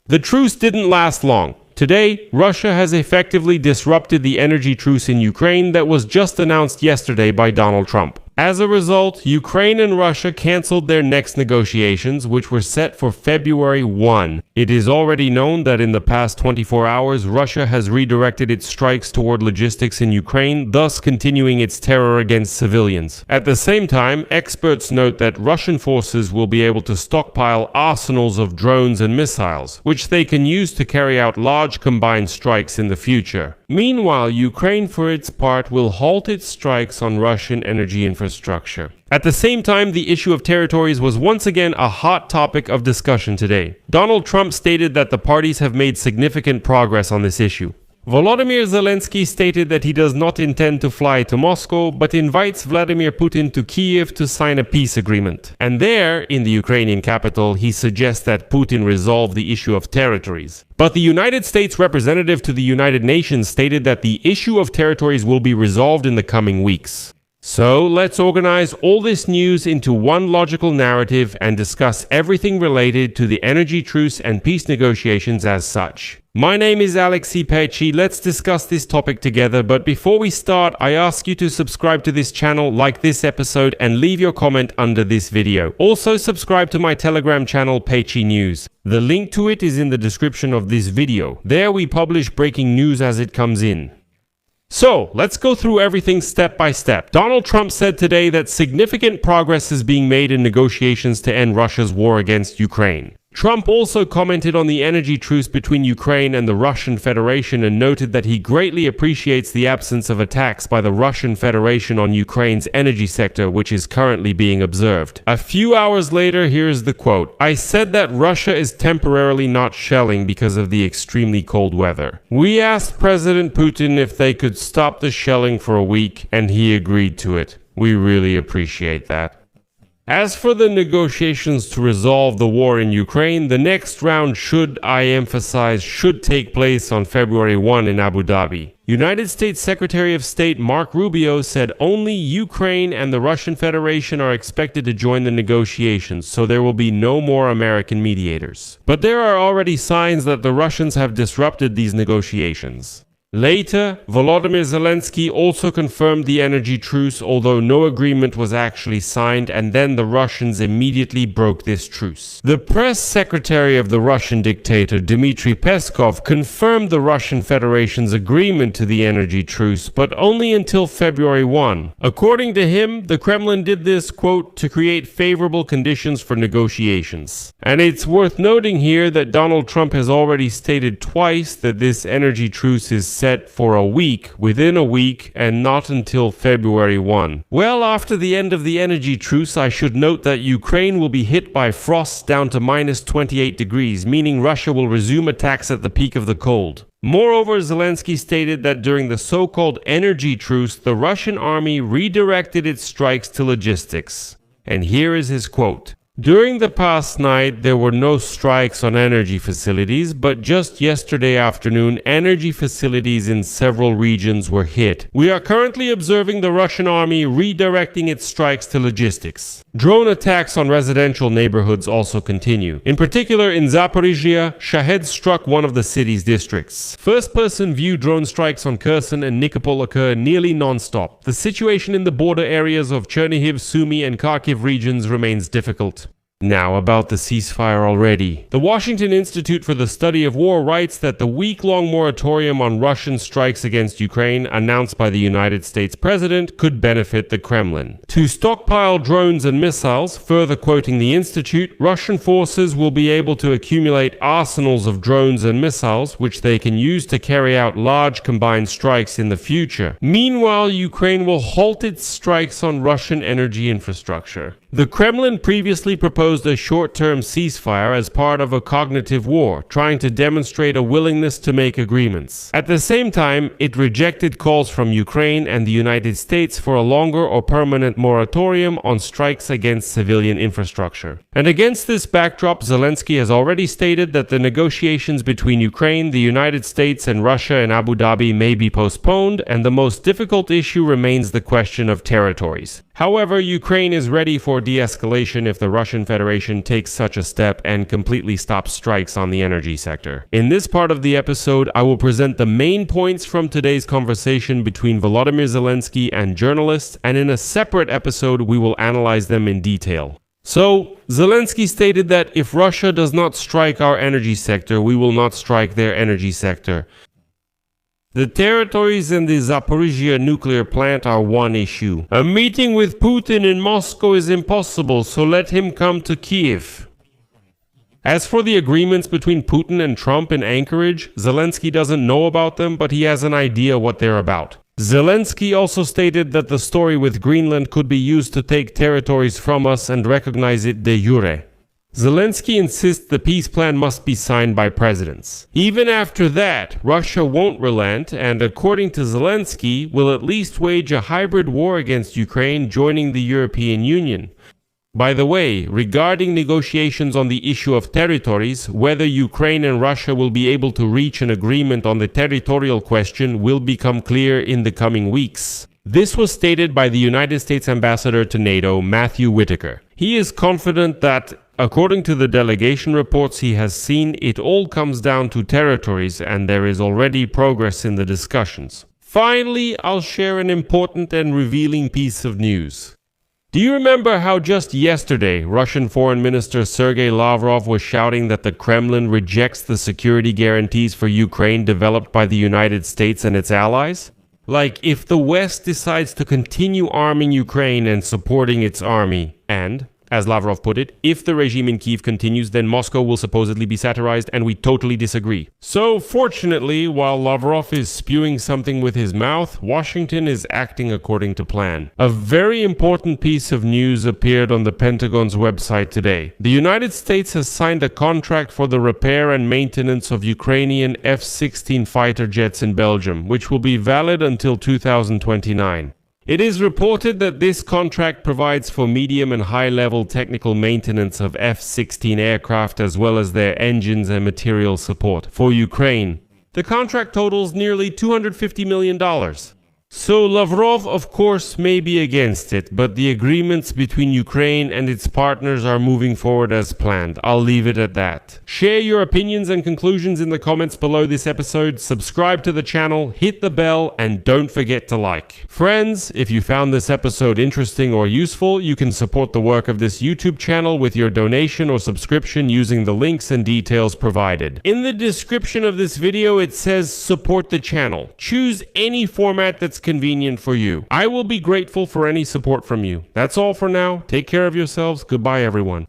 The truce didn't last long. Today, Russia has effectively disrupted the energy truce in Ukraine that was just announced yesterday by Donald Trump. As a result, Ukraine and Russia canceled their next negotiations, which were set for February 1. It is already known that in the past 24 hours, Russia has redirected its strikes toward logistics in Ukraine, thus continuing its terror against civilians. At the same time, experts note that Russian forces will be able to stockpile arsenals of drones and missiles, which they can use to carry out large combined strikes in the future. Meanwhile, Ukraine, for its part, will halt its strikes on Russian energy infrastructure. At the same time, the issue of territories was once again a hot topic of discussion today. Donald Trump stated that the parties have made significant progress on this issue. Volodymyr Zelensky stated that he does not intend to fly to Moscow, but invites Vladimir Putin to Kiev to sign a peace agreement. And there, in the Ukrainian capital, he suggests that Putin resolve the issue of territories. But the United States representative to the United Nations stated that the issue of territories will be resolved in the coming weeks. So let's organize all this news into one logical narrative and discuss everything related to the energy truce and peace negotiations as such. My name is Alexei Pecci. Let's discuss this topic together, but before we start, I ask you to subscribe to this channel, like this episode, and leave your comment under this video. Also subscribe to my Telegram channel, Pecci News. The link to it is in the description of this video. There we publish breaking news as it comes in. So, let's go through everything step by step. Donald Trump said today that significant progress is being made in negotiations to end Russia's war against Ukraine. Trump also commented on the energy truce between Ukraine and the Russian Federation and noted that he greatly appreciates the absence of attacks by the Russian Federation on Ukraine's energy sector, which is currently being observed. A few hours later, here's the quote. "I said that Russia is temporarily not shelling because of the extremely cold weather. We asked President Putin if they could stop the shelling for a week, and he agreed to it. We really appreciate that." As for the negotiations to resolve the war in Ukraine, the next round should take place on February 1 in Abu Dhabi. United States Secretary of State Mark Rubio said only Ukraine and the Russian Federation are expected to join the negotiations, so there will be no more American mediators. But there are already signs that the Russians have disrupted these negotiations. Later, Volodymyr Zelensky also confirmed the energy truce, although no agreement was actually signed, and then the Russians immediately broke this truce. The press secretary of the Russian dictator, Dmitry Peskov, confirmed the Russian Federation's agreement to the energy truce, but only until February 1. According to him, the Kremlin did this, quote, to create favorable conditions for negotiations. And it's worth noting here that Donald Trump has already stated twice that this energy truce is set for a week, within a week, and not until February 1. Well, after the end of the energy truce, I should note that Ukraine will be hit by frosts down to minus 28 degrees, meaning Russia will resume attacks at the peak of the cold. Moreover, Zelensky stated that during the so-called energy truce, the Russian army redirected its strikes to logistics. And here is his quote. During the past night, there were no strikes on energy facilities, but just yesterday afternoon, energy facilities in several regions were hit. We are currently observing the Russian army redirecting its strikes to logistics. Drone attacks on residential neighborhoods also continue. In particular, in Zaporizhia, Shaheds struck one of the city's districts. First-person view drone strikes on Kherson and Nikopol occur nearly non-stop. The situation in the border areas of Chernihiv, Sumy, and Kharkiv regions remains difficult. Now about the ceasefire already. The Washington Institute for the Study of War writes that the week-long moratorium on Russian strikes against Ukraine announced by the United States President could benefit the Kremlin. To stockpile drones and missiles, further quoting the Institute, Russian forces will be able to accumulate arsenals of drones and missiles which they can use to carry out large combined strikes in the future. Meanwhile, Ukraine will halt its strikes on Russian energy infrastructure. The Kremlin previously proposed a short-term ceasefire as part of a cognitive war, trying to demonstrate a willingness to make agreements. At the same time, it rejected calls from Ukraine and the United States for a longer or permanent moratorium on strikes against civilian infrastructure. And against this backdrop, Zelensky has already stated that the negotiations between Ukraine, the United States, and Russia in Abu Dhabi may be postponed, and the most difficult issue remains the question of territories. However, Ukraine is ready for de-escalation if the Russian Federation takes such a step and completely stops strikes on the energy sector. In this part of the episode, I will present the main points from today's conversation between Volodymyr Zelensky and journalists, and in a separate episode, we will analyze them in detail. So, Zelensky stated that if Russia does not strike our energy sector, we will not strike their energy sector. The territories and the Zaporizhia nuclear plant are one issue. A meeting with Putin in Moscow is impossible, so let him come to Kiev. As for the agreements between Putin and Trump in Anchorage, Zelensky doesn't know about them, but he has an idea what they're about. Zelensky also stated that the story with Greenland could be used to take territories from us and recognize it de jure. Zelensky insists the peace plan must be signed by presidents. Even after that, Russia won't relent and, according to Zelensky, will at least wage a hybrid war against Ukraine, joining the European Union. By the way, regarding negotiations on the issue of territories, whether Ukraine and Russia will be able to reach an agreement on the territorial question will become clear in the coming weeks. This was stated by the United States Ambassador to NATO, Matthew Whitaker. He is confident that, according to the delegation reports he has seen, it all comes down to territories and there is already progress in the discussions. Finally, I'll share an important and revealing piece of news. Do you remember how just yesterday Russian Foreign Minister Sergei Lavrov was shouting that the Kremlin rejects the security guarantees for Ukraine developed by the United States and its allies? Like, if the West decides to continue arming Ukraine and supporting its army, and, as Lavrov put it, if the regime in Kiev continues, then Moscow will supposedly be satirized, and we totally disagree. So, fortunately, while Lavrov is spewing something with his mouth, Washington is acting according to plan. A very important piece of news appeared on the Pentagon's website today. The United States has signed a contract for the repair and maintenance of Ukrainian F-16 fighter jets in Belgium, which will be valid until 2029. It is reported that this contract provides for medium and high-level technical maintenance of F-16 aircraft as well as their engines and material support for Ukraine. The contract totals nearly $250 million. So Lavrov, of course, may be against it, but the agreements between Ukraine and its partners are moving forward as planned. I'll leave it at that. Share your opinions and conclusions in the comments below this episode, subscribe to the channel, hit the bell, and don't forget to like. Friends, if you found this episode interesting or useful, you can support the work of this YouTube channel with your donation or subscription using the links and details provided. In the description of this video, it says support the channel. Choose any format that's convenient for you. I will be grateful for any support from you. That's all for now. Take care of yourselves. Goodbye, everyone.